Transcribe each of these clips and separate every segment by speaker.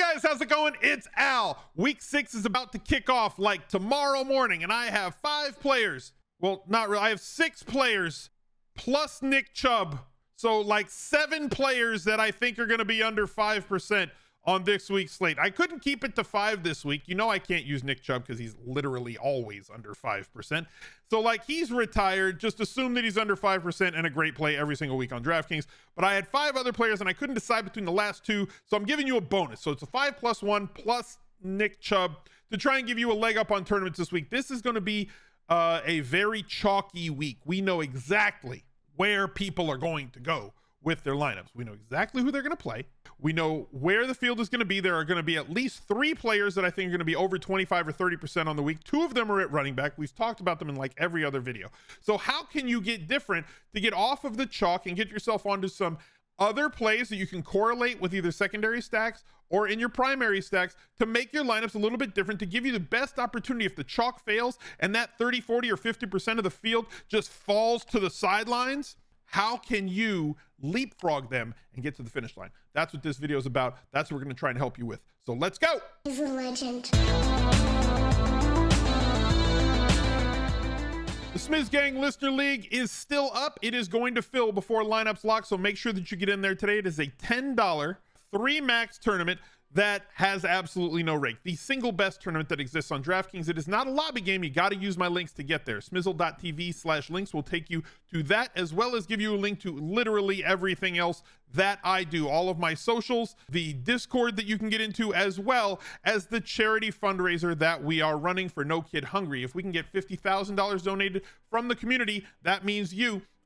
Speaker 1: Guys, how's it going? It's Al. Week 6 is about to kick off like tomorrow morning, and I have 5 players. Well, not really. I have 6 players plus Nick Chubb. So like 7 players that I think are going to be under 5% on this week's slate. I couldn't keep it to 5 this week. You know I can't use Nick Chubb because he's literally always under 5%. So like he's retired. Just assume that he's under 5% and a great play every single week on DraftKings. But I had 5 other players and I couldn't decide between the last 2. So I'm giving you a bonus. So it's a 5 plus 1 plus Nick Chubb to try and give you a leg up on tournaments this week. This is going to be a very chalky week. We know exactly where people are going to go with their lineups. We know exactly who they're going to play. We know where the field is going to be. There are going to be at least 3 players that I think are going to be over 25 or 30% on the week. 2 of them are at running back. We've talked about them in like every other video. So how can you get different to get off of the chalk and get yourself onto some other plays that you can correlate with either secondary stacks or in your primary stacks to make your lineups a little bit different, to give you the best opportunity if the chalk fails and that 30, 40, or 50% of the field just falls to the sidelines? How can you leapfrog them and get to the finish line? That's what this video is about. That's what we're going to try and help you with. So let's go.
Speaker 2: He's a legend.
Speaker 1: The Smiz Gang Listener League is still up. It is going to fill before lineups lock, so make sure that you get in there today. It is a $10 3 max tournament that has absolutely no rake. The single best tournament that exists on DraftKings. It is not a lobby game. You got to use my links to get there. Smizzle.tv/links will take you to that, as well as give you a link to literally everything else that I do. All of my socials, the Discord that you can get into, as well as the charity fundraiser that we are running for No Kid Hungry. If we can get $50,000 donated from the community, that means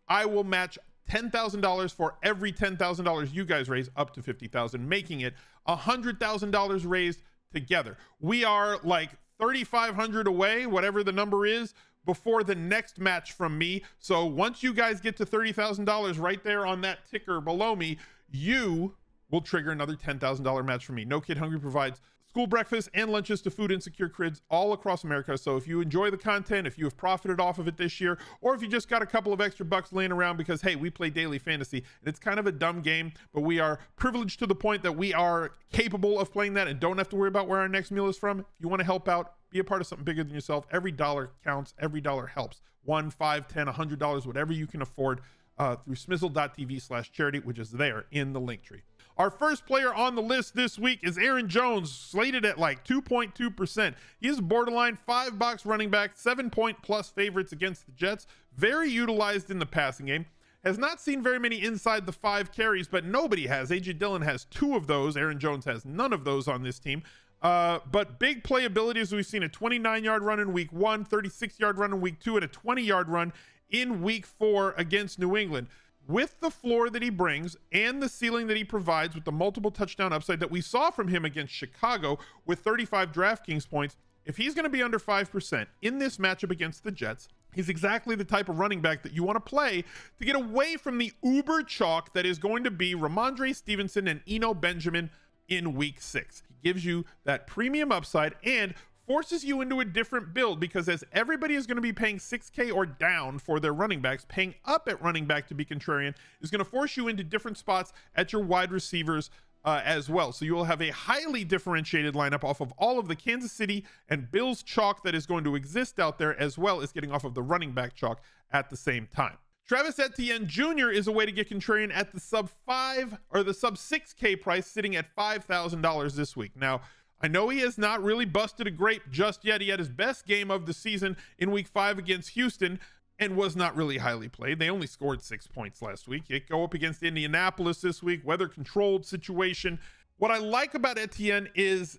Speaker 1: I will match $10,000 for every $10,000 you guys raise, up to $50,000, making it $100,000 raised together. We are like 3,500 away, whatever the number is, before the next match from me. So once you guys get to $30,000 right there on that ticker below me, you will trigger another $10,000 match from me. No Kid Hungry provides school breakfast and lunches to food insecure kids all across America. So if you enjoy the content, if you have profited off of it this year, or if you just got a couple of extra bucks laying around because, hey, we play daily fantasy and it's kind of a dumb game, but we are privileged to the point that we are capable of playing that and don't have to worry about where our next meal is from. If you want to help out, be a part of something bigger than yourself. Every dollar counts. Every dollar helps. $1, $5, $10, $100, whatever you can afford, through smizzle.tv/charity, which is there in the link tree. Our first player on the list this week is Aaron Jones, slated at like 2.2%. He is a borderline 5-box running back, 7-point plus favorites against the Jets. Very utilized in the passing game. Has not seen very many inside the 5 carries, but nobody has. A.J. Dillon has 2 of those. Aaron Jones has none of those on this team. But big playability, as we've seen a 29-yard run in week 1, 36-yard run in week 2, and a 20-yard run in week 4 against New England. With the floor that he brings and the ceiling that he provides with the multiple touchdown upside that we saw from him against Chicago with 35 DraftKings points, if he's going to be under 5% in this matchup against the Jets, he's exactly the type of running back that you want to play to get away from the uber chalk that is going to be Ramondre Stevenson and Eno Benjamin in week 6. He gives you that premium upside and forces you into a different build, because as everybody is going to be paying 6K or down for their running backs, paying up at running back to be contrarian is going to force you into different spots at your wide receivers as well. So you will have a highly differentiated lineup off of all of the Kansas City and Bills chalk that is going to exist out there, as well as getting off of the running back chalk at the same time. Travis Etienne Jr. is a way to get contrarian at the sub 5 or the sub 6K price, sitting at $5,000 this week. Now, I know he has not really busted a grape just yet. He had his best game of the season in week 5 against Houston and was not really highly played. They only scored 6 points last week. You go up against Indianapolis this week, weather controlled situation. What I like about Etienne is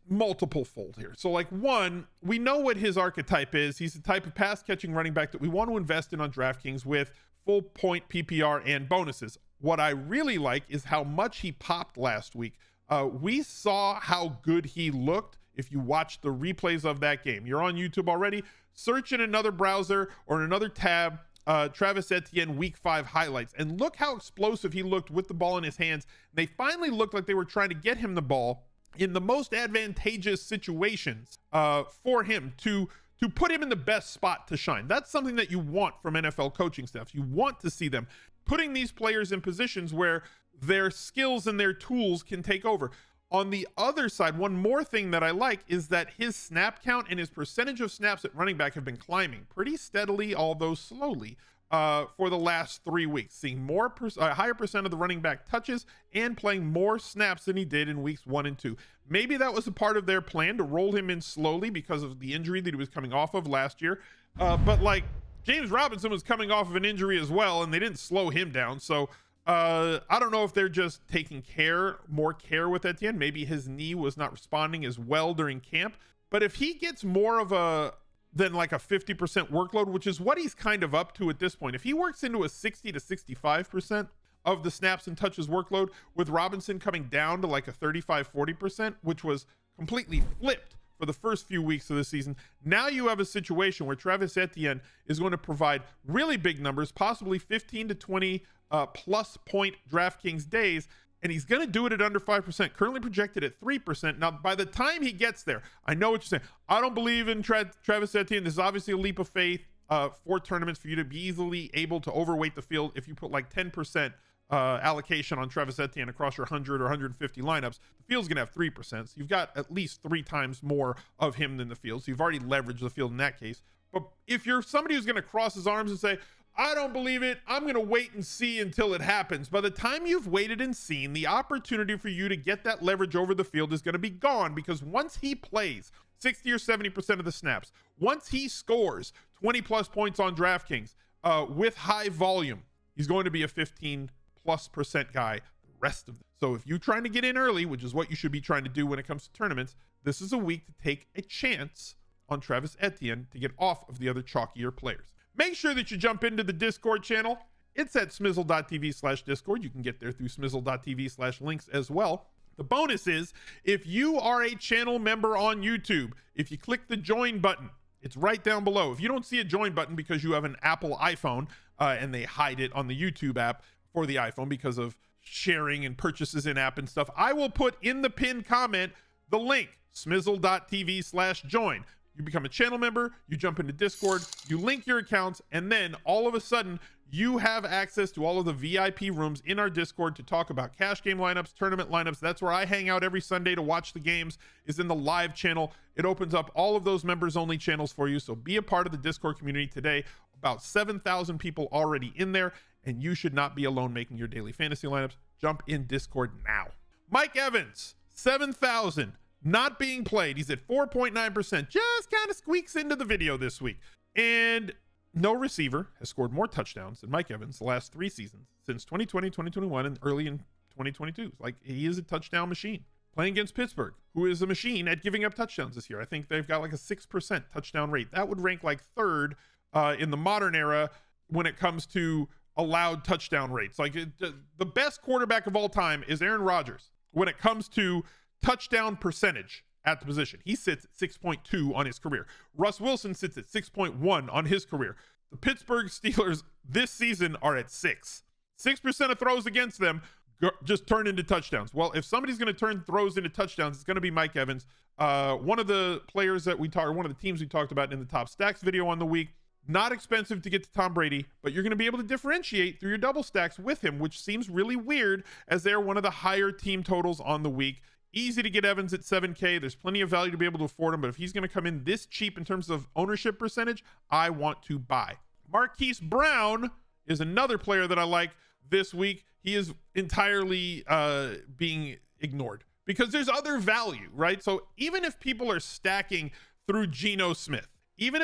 Speaker 1: multiple fold here. So like, one, we know what his archetype is. He's the type of pass catching running back that we want to invest in on DraftKings with full point PPR and bonuses. What I really like is how much he popped last week. We saw how good he looked if you watch the replays of that game. You're on YouTube already. Search in another browser or in another tab, Travis Etienne week 5 highlights, and look how explosive he looked with the ball in his hands. They finally looked like they were trying to get him the ball in the most advantageous situations for him to put him in the best spot to shine. That's something that you want from NFL coaching staffs. You want to see them putting these players in positions where their skills and their tools can take over. On the other side, one more thing that I like is that his snap count and his percentage of snaps at running back have been climbing pretty steadily, although slowly, for the last 3 weeks, seeing more higher percent of the running back touches and playing more snaps than he did in weeks 1 and 2. Maybe that was a part of their plan to roll him in slowly because of the injury that he was coming off of last year. But like James Robinson was coming off of an injury as well, and they didn't slow him down. So I don't know if they're just taking more care with Etienne. Maybe his knee was not responding as well during camp. But if he gets more of than like a 50% workload, which is what he's kind of up to at this point, if he works into a 60 to 65% of the snaps and touches workload, with Robinson coming down to like a 35-40%, which was completely flipped for the first few weeks of the season, now you have a situation where Travis Etienne is going to provide really big numbers, possibly 15 to 20 plus point DraftKings days, and he's going to do it at under 5%, currently projected at 3%. Now, by the time he gets there, I know what you're saying. I don't believe in Travis Etienne. This is obviously a leap of faith for tournaments for you to be easily able to overweight the field. If you put like 10% allocation on Travis Etienne across your 100 or 150 lineups, the field's going to have 3%. So you've got at least 3 times more of him than the field. So you've already leveraged the field in that case. But if you're somebody who's going to cross his arms and say, I don't believe it, I'm going to wait and see until it happens, by the time you've waited and seen, the opportunity for you to get that leverage over the field is going to be gone, because once he plays 60 or 70% of the snaps, once he scores 20 plus points on DraftKings with high volume, he's going to be a 15+% guy the rest of them. So if you're trying to get in early, which is what you should be trying to do when it comes to tournaments, this is a week to take a chance on Travis Etienne to get off of the other chalkier players. Make sure that you jump into the Discord channel. It's at smizzle.tv/Discord. You can get there through smizzle.tv/links as well. The bonus is, if you are a channel member on YouTube, if you click the join button, it's right down below. If you don't see a join button because you have an Apple iPhone and they hide it on the YouTube app for the iPhone because of sharing and purchases in app and stuff, I will put in the pinned comment the link, smizzle.tv/join. You become a channel member, you jump into Discord, you link your accounts, and then all of a sudden you have access to all of the VIP rooms in our Discord to talk about cash game lineups, tournament lineups. That's where I hang out every Sunday to watch the games, is in the live channel. It opens up all of those members only channels for you. So be a part of the Discord community today. About 7,000 people already in there, and you should not be alone making your daily fantasy lineups. Jump in Discord now. Mike Evans, 7,000. Not being played. He's at 4.9%. Just kind of squeaks into the video this week. And no receiver has scored more touchdowns than Mike Evans the last 3 seasons, since 2020, 2021, and early in 2022. Like, he is a touchdown machine. Playing against Pittsburgh, who is a machine at giving up touchdowns this year. I think they've got like a 6% touchdown rate. That would rank like 3rd in the modern era when it comes to allowed touchdown rates. Like, the best quarterback of all time is Aaron Rodgers when it comes to touchdown percentage at the position. He sits at 6.2 on his career. Russ Wilson sits at 6.1 on his career. The Pittsburgh Steelers this season are at 6%. 6% of throws against them just turn into touchdowns. Well, if somebody's going to turn throws into touchdowns, it's going to be Mike Evans. One of the players that one of the teams we talked about in the top stacks video on the week. Not expensive to get to Tom Brady, but you're going to be able to differentiate through your double stacks with him, which seems really weird as they're one of the higher team totals on the week. Easy to get Evans at 7K. There's plenty of value to be able to afford him, but if he's going to come in this cheap in terms of ownership percentage, I want to buy. Marquise Brown is another player that I like this week. He is entirely being ignored because there's other value, right? So even if people are stacking through Geno Smith, or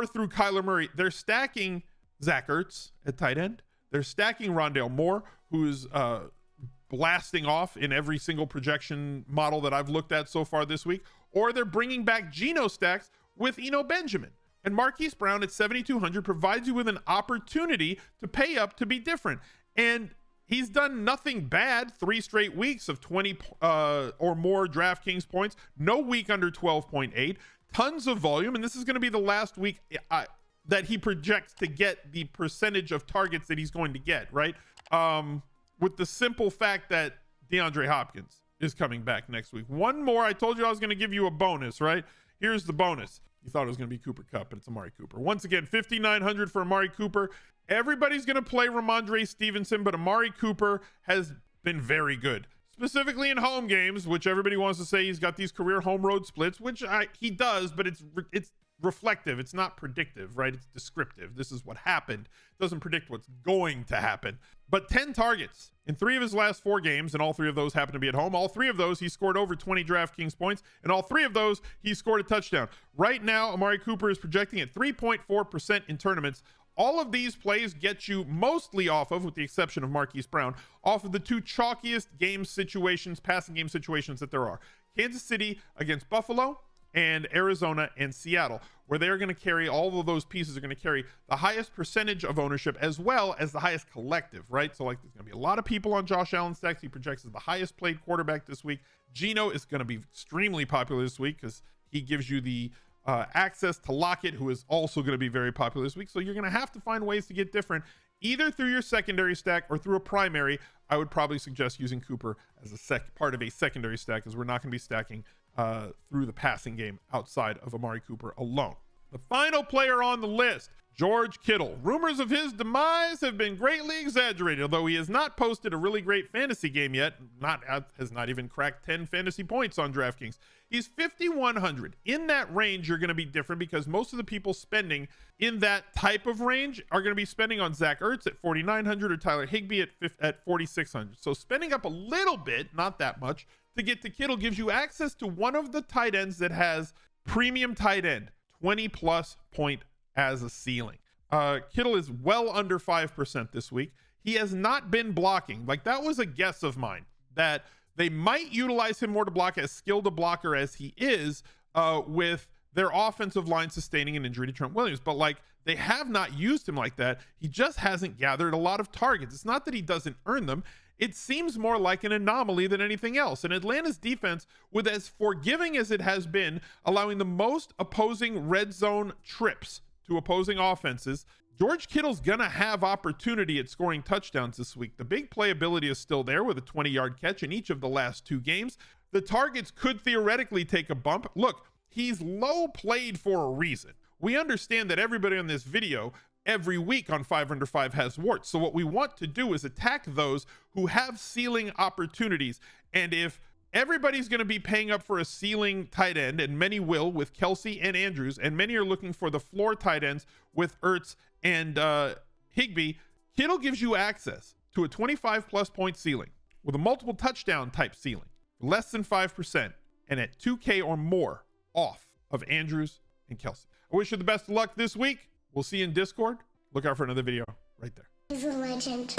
Speaker 1: through Kyler Murray, they're stacking Zach Ertz at tight end. They're stacking Rondale Moore, who's blasting off in every single projection model that I've looked at so far this week, or they're bringing back Geno stacks with Eno Benjamin. And Marquise Brown at 7,200 provides you with an opportunity to pay up to be different. And he's done nothing bad. 3 straight weeks of 20 or more DraftKings points. No week under 12.8. Tons of volume. And this is going to be the last week that he projects to get the percentage of targets that he's going to get, right? With the simple fact that DeAndre Hopkins is coming back next week. One more. I told you I was going to give you a bonus, right? Here's the bonus. You thought it was going to be Cooper Kupp, but it's Amari Cooper. Once again, 5,900 for Amari Cooper. Everybody's going to play Ramondre Stevenson, but Amari Cooper has been very good, specifically in home games, which everybody wants to say he's got these career home road splits, which he does, but it's reflective. It's not predictive, right? It's descriptive. This is what happened. It doesn't predict what's going to happen. But 10 targets in 3 of his last 4 games, and all 3 of those happen to be at home. All 3 of those, he scored over 20 DraftKings points, and all 3 of those, he scored a touchdown. Right now, Amari Cooper is projecting at 3.4% in tournaments. All of these plays get you mostly off of, with the exception of Marquise Brown, off of the 2 chalkiest game situations, passing game situations that there are. Kansas City against Buffalo, and Arizona and Seattle, where they're going to carry, all of those pieces are going to carry the highest percentage of ownership as well as the highest collective, right? So like there's going to be a lot of people on Josh Allen stacks. He projects as the highest played quarterback this week. Geno is going to be extremely popular this week because he gives you the access to Lockett, who is also going to be very popular this week. So you're going to have to find ways to get different, either through your secondary stack or through a primary. I would probably suggest using Cooper as a part of a secondary stack, because we're not going to be stacking through the passing game outside of Amari Cooper alone. The final player on the list, George Kittle. Rumors of his demise have been greatly exaggerated, although he has not posted a really great fantasy game yet. Has not even cracked 10 fantasy points on DraftKings. He's 5,100. In that range, you're going to be different because most of the people spending in that type of range are going to be spending on Zach Ertz at 4,900 or Tyler Higbee at 4,600. So spending up a little bit, not that much, to get to Kittle gives you access to one of the tight ends that has premium tight end, 20 plus point as a ceiling. Kittle is well under 5% this week. He has not been blocking. Like, that was a guess of mine, that they might utilize him more to block, as skilled a blocker as he is, with their offensive line sustaining an injury to Trent Williams. But like, they have not used him like that. He just hasn't gathered a lot of targets. It's not that he doesn't earn them. It seems more like an anomaly than anything else. And Atlanta's defense, with as forgiving as it has been, allowing the most opposing red zone trips to opposing offenses, George Kittle's going to have opportunity at scoring touchdowns this week. The big playability is still there with a 20-yard catch in each of the last 2 games. The targets could theoretically take a bump. Look, he's low played for a reason. We understand that everybody on this video every week on 5 under 5 has warts. So what we want to do is attack those who have ceiling opportunities. And if everybody's going to be paying up for a ceiling tight end, and many will with Kelsey and Andrews, and many are looking for the floor tight ends with Ertz and Higbee, Kittle gives you access to a 25 plus point ceiling with a multiple touchdown type ceiling, less than 5%, and at 2K or more off of Andrews and Kelsey. I wish you the best of luck this week. We'll see you in Discord. Look out for another video right there.
Speaker 2: He's a legend.